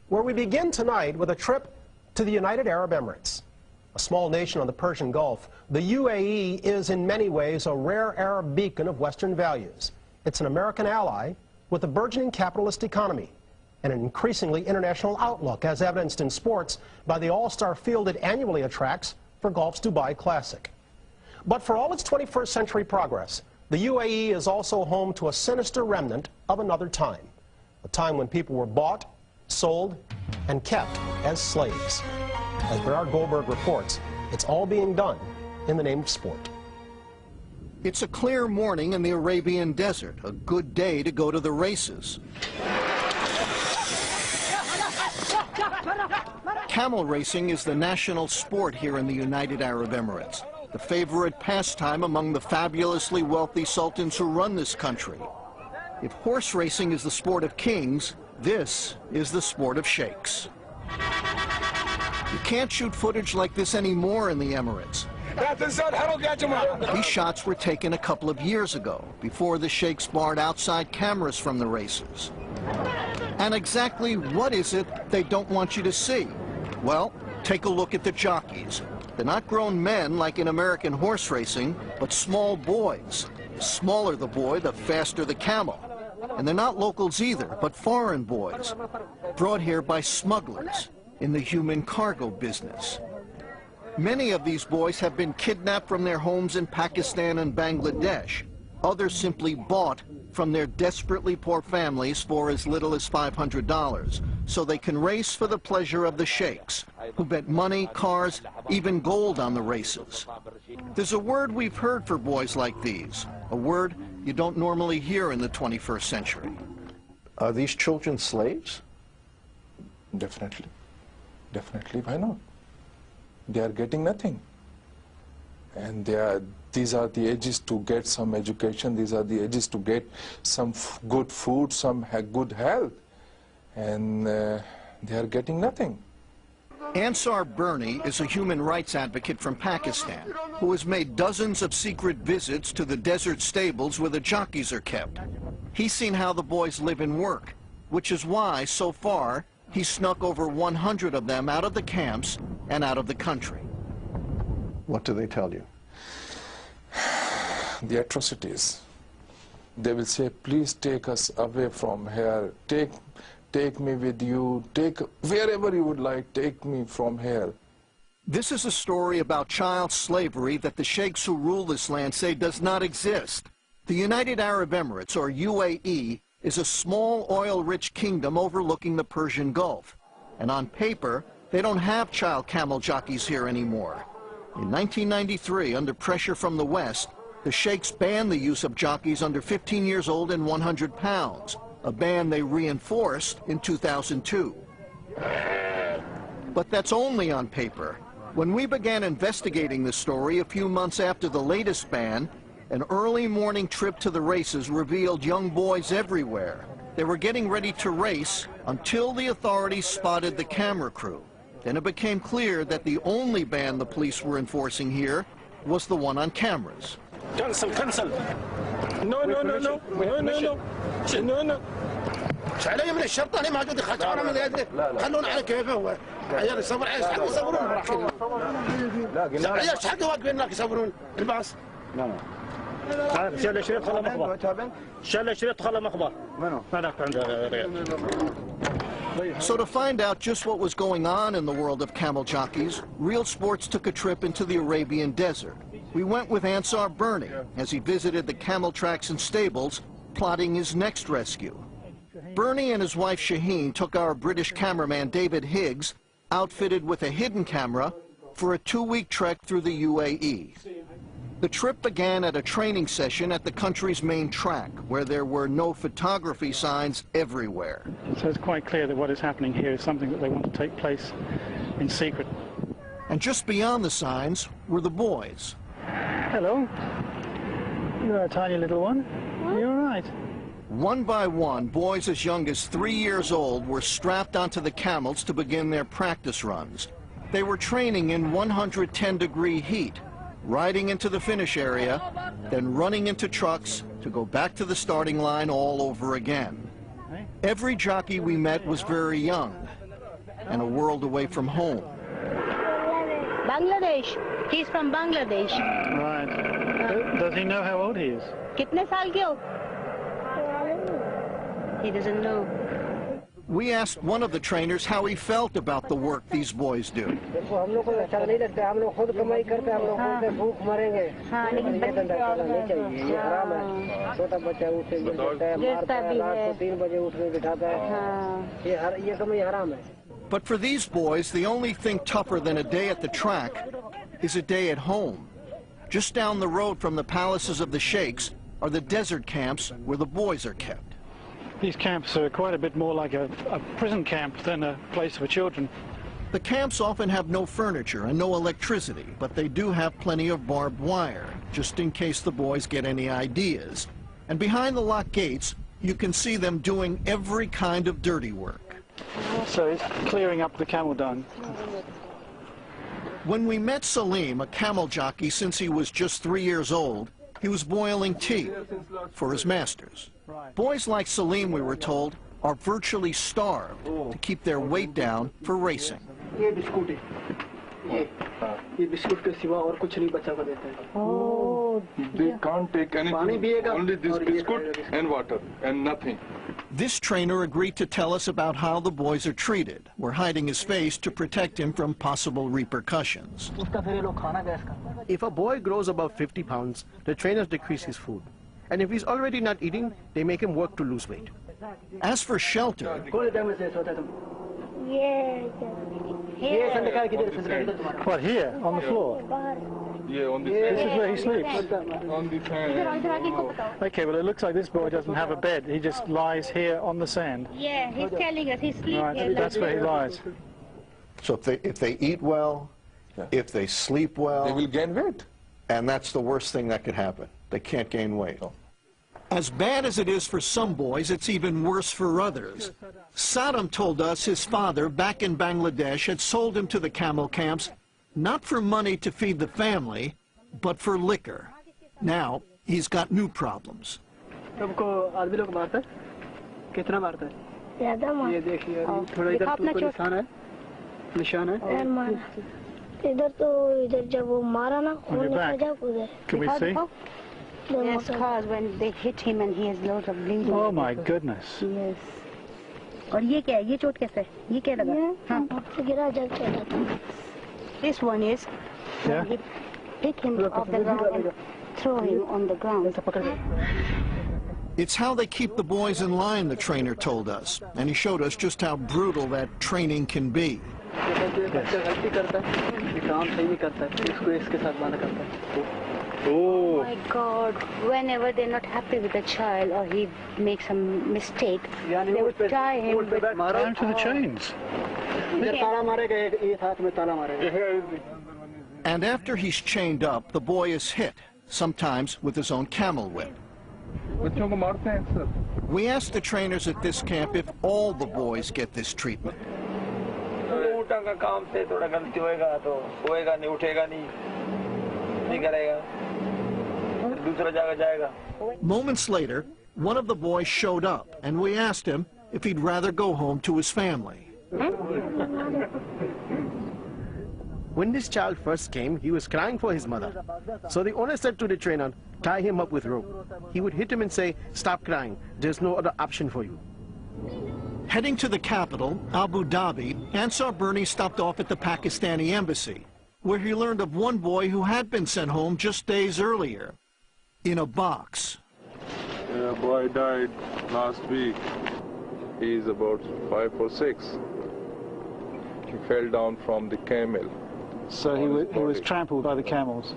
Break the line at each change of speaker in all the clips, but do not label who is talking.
where we begin tonight with a trip to the United Arab Emirates. A small nation on the Persian Gulf, the UAE is in many ways a rare Arab beacon of Western values. It's an American ally with a burgeoning capitalist economy and an increasingly international outlook, as evidenced in sports by the all-star field it annually attracts for golf's Dubai Classic. But for all its 21st century progress, the UAE is also home to a sinister remnant of another time, a time when people were bought, sold, and kept as slaves. As Bernard Goldberg reports, it's all being done in the name of sport.
It's a clear morning in the Arabian desert, a good day to go to the races. Camel racing is the national sport here in the United Arab Emirates, the favorite pastime among the fabulously wealthy sultans who run this country. If horse racing is the sport of kings, this is the sport of sheikhs. You can't shoot footage like this anymore in the Emirates. These shots were taken a couple of years ago, before the sheikhs barred outside cameras from the races. And exactly what is it they don't want you to see? Well, take a look at the jockeys. They're not grown men like in American horse racing, but small boys. The smaller the boy, the faster the camel. And they're not locals either, but foreign boys, brought here by smugglers in the human cargo business. Many of these boys have been kidnapped from their homes in Pakistan and Bangladesh. Others simply bought from their desperately poor families for as little as $500, so they can race for the pleasure of the sheikhs, who bet money, cars, even gold on the races. There's a word we've heard for boys like these, a word you don't normally hear in the 21st century.
Are these children slaves?
Definitely. Definitely, why not? They are getting nothing. And these are the ages to get some education, these are the ages to get some good food, some good health. And they are getting nothing.
Ansar Birni is a human rights advocate from Pakistan who has made dozens of secret visits to the desert stables where the jockeys are kept. He's seen how the boys live and work, which is why, so far, he's snuck over 100 of them out of the camps and out of the country.
What do they tell you?
The atrocities. They will say, please take us away from here. Take me with you. Take wherever you would like. Take me from here.
This is a story about child slavery that the sheikhs who rule this land say does not exist. The United Arab Emirates, or UAE, is a small oil-rich kingdom overlooking the Persian Gulf. And on paper, they don't have child camel jockeys here anymore. In 1993, under pressure from the West, the sheikhs banned the use of jockeys under 15 years old and 100 pounds, a ban they reinforced in 2002. But that's only on paper. When we began investigating this story a few months after the latest ban, an early morning trip to the races revealed young boys everywhere. They were getting ready to race until the authorities spotted the camera crew. Then it became clear that the only ban the police were enforcing here was the one on cameras.
Cancel. No. علي من الشرطة أنا ما قد دخلت أنا من هذا خلونا على كيفه هو عيال يصور عيال حق يصورون عيال حق واقفين هناك يصورون الباص شال شريط خلا مخبر شال شريط خلا مخبر منو هناك عند ريال.
So to find out just what was going on in the world of camel jockeys, Real Sports took a trip into the Arabian desert. We went with Ansar Birni as he visited the camel tracks and stables, plotting his next rescue. Birni and his wife Shaheen took our British cameraman David Higgs, outfitted with a hidden camera, for a 2-week trek through the UAE. The trip began at a training session at the country's main track, where there were no photography signs everywhere.
So it's quite clear that what is happening here is something that they want to take place in secret.
And just beyond the signs were the boys.
Hello. You're a tiny little one. You're all right.
One by one, boys as young as 3 years old were strapped onto the camels to begin their practice runs. They were training in 110-degree heat, riding into the finish area, then running into trucks to go back to the starting line all over again. Every jockey we met was very young. and a world away from home.
Bangladesh. He's from Bangladesh.
Right. Does he know how old he is?
Kitne saal ke ho? He doesn't know.
We asked one of the trainers how he felt about the work these boys do. But for these boys, the only thing tougher than a day at the track is a day at home. Just down the road from the palaces of the sheikhs are the desert camps where the boys are kept.
These camps are quite a bit more like a prison camp than a place for children.
The camps often have no furniture and no electricity, but they do have plenty of barbed wire, just in case the boys get any ideas. And behind the locked gates, you can see them doing every kind of dirty work.
So he's clearing up the camel dung.
When we met Salim, a camel jockey since he was just 3 years old, he was boiling tea for his masters. Boys like Salim, we were told, are virtually starved to keep their weight down for racing.
Oh. They can't take anything, only this biscuit and water and nothing.
This trainer agreed to tell us about how the boys are treated. We're hiding his face to protect him from possible repercussions.
If a boy grows above 50 pounds, the trainers decrease his food. And if he's already not eating, they make him work to lose weight.
As for shelter,
What, here, on the floor?
Yeah, on the
This is where he sleeps.
on the fan.
Okay, well, it looks like this boy doesn't have a bed. He just lies here on the sand.
Yeah, he's telling us he sleeps here.
Right, that's where he lies.
So if they eat well, if they sleep well,
They will gain weight.
and that's the worst thing that could happen. They can't gain weight.
as bad as it is for some boys, it's even worse for others. Saddam told us his father, back in Bangladesh, had sold him to the camel camps, not for money to feed the family, but for liquor. Now, he's got new problems.
Can we see?
Yes, cause when they hit him and he has loads of bleeding.
Oh my goodness.
Yes. और ये क्या है? ये चोट कैसे? ये क्या लगा? हाँ. This one is.
Yeah.
Pick him off the ground and throw him on the ground.
It's how they keep the boys in line, the trainer told us, and he showed us just how brutal that training can be.
Oh my God, whenever they're not happy with a child or he makes a mistake, they would tie him with...
Tie him to the chains.
And after he's chained up, the boy is hit, sometimes with his own camel whip. We asked the trainers at this camp if all the boys get this treatment. Moments later, one of the boys showed up, and we asked him if he'd rather go home to his family.
When this child first came, he was crying for his mother. So the owner said to the trainer, tie him up with rope. He would hit him and say, stop crying, there's no other option for you.
Heading to the capital, Abu Dhabi, Ansar Bernie stopped off at the Pakistani embassy, where he learned of one boy who had been sent home just days earlier, in a box.
A boy died last week. He's about 5 or 6. He fell down from the camel.
So he was trampled by the camels.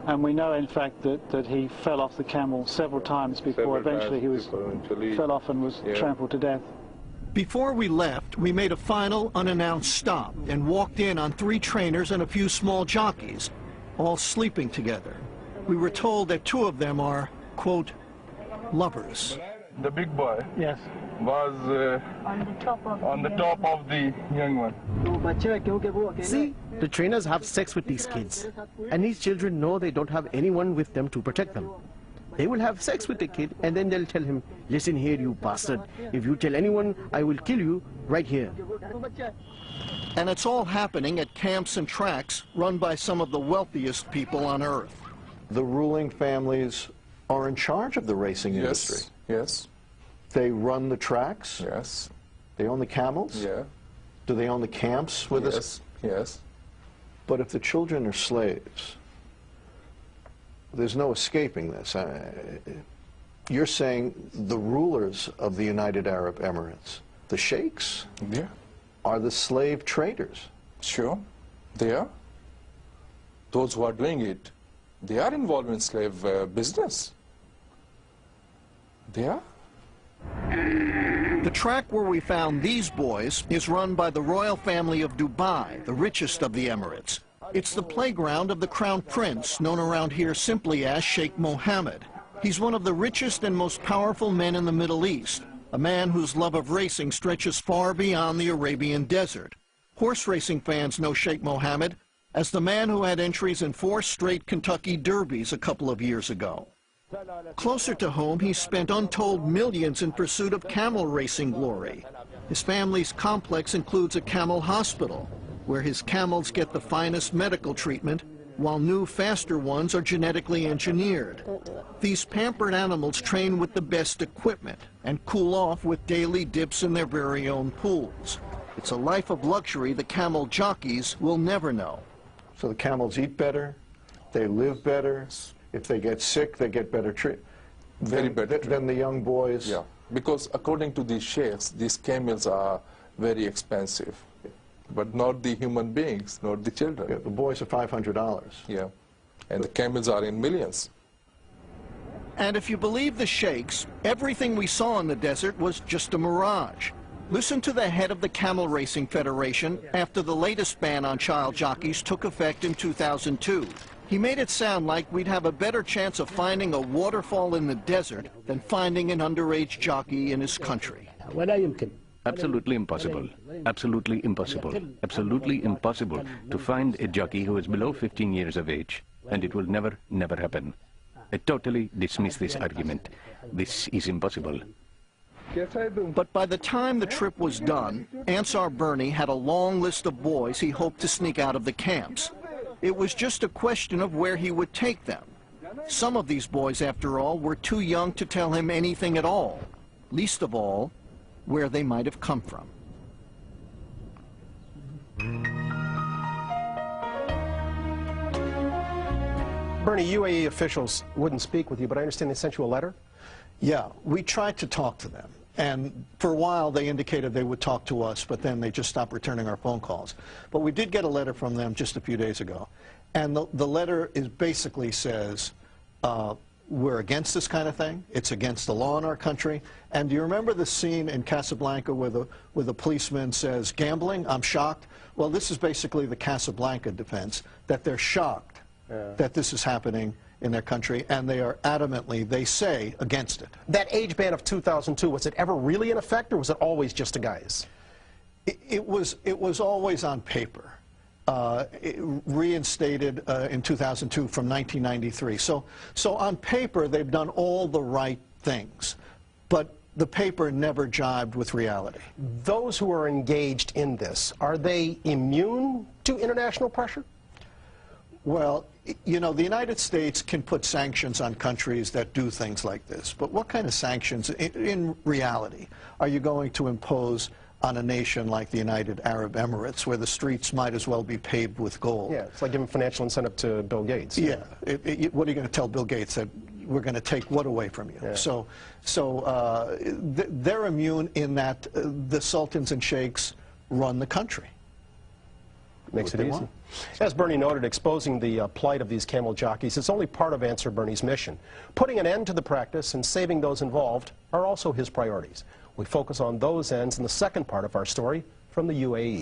And we know, in fact, that he fell off the camel several times before eventually he fell off and was trampled to death.
Before we left, we made a final unannounced stop and walked in on 3 trainers and a few small jockeys, all sleeping together. We were told that 2 of them are, quote, lovers.
The big boy
Yes.
was on the top of the young one.
See, the trainers have sex with these kids. And these children know they don't have anyone with them to protect them. They will have sex with the kid, and then they'll tell him, listen here, you bastard. If you tell anyone, I will kill you right here.
And it's all happening at camps and tracks run by some of the wealthiest people on earth.
The ruling families are in charge of the racing industry.
Yes.
They run the tracks.
Yes.
They own the camels.
Yeah.
Do they own the camps with us?
Yes. Yes.
But if the children are slaves, there's no escaping this. You're saying the rulers of the United Arab Emirates, the sheikhs,
Yeah.
are the slave traders.
Sure. They are. Those who are doing it, they are involved in slave business. They are.
The track where we found these boys is run by the royal family of Dubai, the richest of the Emirates. It's the playground of the Crown Prince, known around here simply as Sheikh Mohammed. He's one of the richest and most powerful men in the Middle East, a man whose love of racing stretches far beyond the Arabian desert. Horse racing fans know Sheikh Mohammed as the man who had entries in 4 straight Kentucky Derbies a couple of years ago. Closer to home, he's spent untold millions in pursuit of camel racing glory. His family's complex includes a camel hospital, where his camels get the finest medical treatment, while new, faster ones are genetically engineered. These pampered animals train with the best equipment and cool off with daily dips in their very own pools. It's a life of luxury the camel jockeys will never know.
So the camels eat better, they live better. If they get sick, they get better treatment.
Very better
than the young boys.
Yeah. Because according to these sheikhs, these camels are very expensive. But not the human beings, not the children.
Yeah, the boys are $500.
Yeah. And the camels are in millions.
And if you believe the sheikhs, everything we saw in the desert was just a mirage. Listen to the head of the Camel Racing Federation after the latest ban on child jockeys took effect in 2002. He made it sound like we'd have a better chance of finding a waterfall in the desert than finding an underage jockey in his country.
Absolutely impossible. Absolutely impossible. Absolutely impossible to find a jockey who is below 15 years of age, and it will never, never happen. I totally dismiss this argument. This is impossible.
But by the time the trip was done, Ansar Bernie had a long list of boys he hoped to sneak out of the camps. It was just a question of where he would take them. Some of these boys, after all, were too young to tell him anything at all, least of all, where they might have come from.
Bernie, UAE officials wouldn't speak with you, but I understand they sent you a letter?
Yeah, we tried to talk to them. And for a while, they indicated they would talk to us, but then they just stopped returning our phone calls. But we did get a letter from them just a few days ago. And the letter basically says, we're against this kind of thing. It's against the law in our country. And do you remember the scene in Casablanca where the policeman says, gambling? I'm shocked. Well, this is basically the Casablanca defense, that they're shocked that this is happening in their country, and they are adamantly, they say, against it.
That age ban of 2002, was it ever really in effect, or was it always just a guise?
It was always on paper. Reinstated in 2002 from 1993. So on paper, they've done all the right things, but the paper never jibed with reality.
Those who are engaged in this, are they immune to international pressure?
Well, you know, the United States can put sanctions on countries that do things like this, but what kind of sanctions, in reality, are you going to impose on a nation like the United Arab Emirates, where the streets might as well be paved with gold?
Yeah, it's like giving financial incentive to Bill Gates.
Yeah. What are you going to tell Bill Gates, that we're going to take what away from you? Yeah. So they're immune in that the sultans and sheikhs run the country.
Makes it easy. As Bernie noted, exposing the plight of these camel jockeys is only part of Ansar Bernie's mission. Putting an end to the practice and saving those involved are also his priorities. We focus on those ends in the second part of our story from the UAE.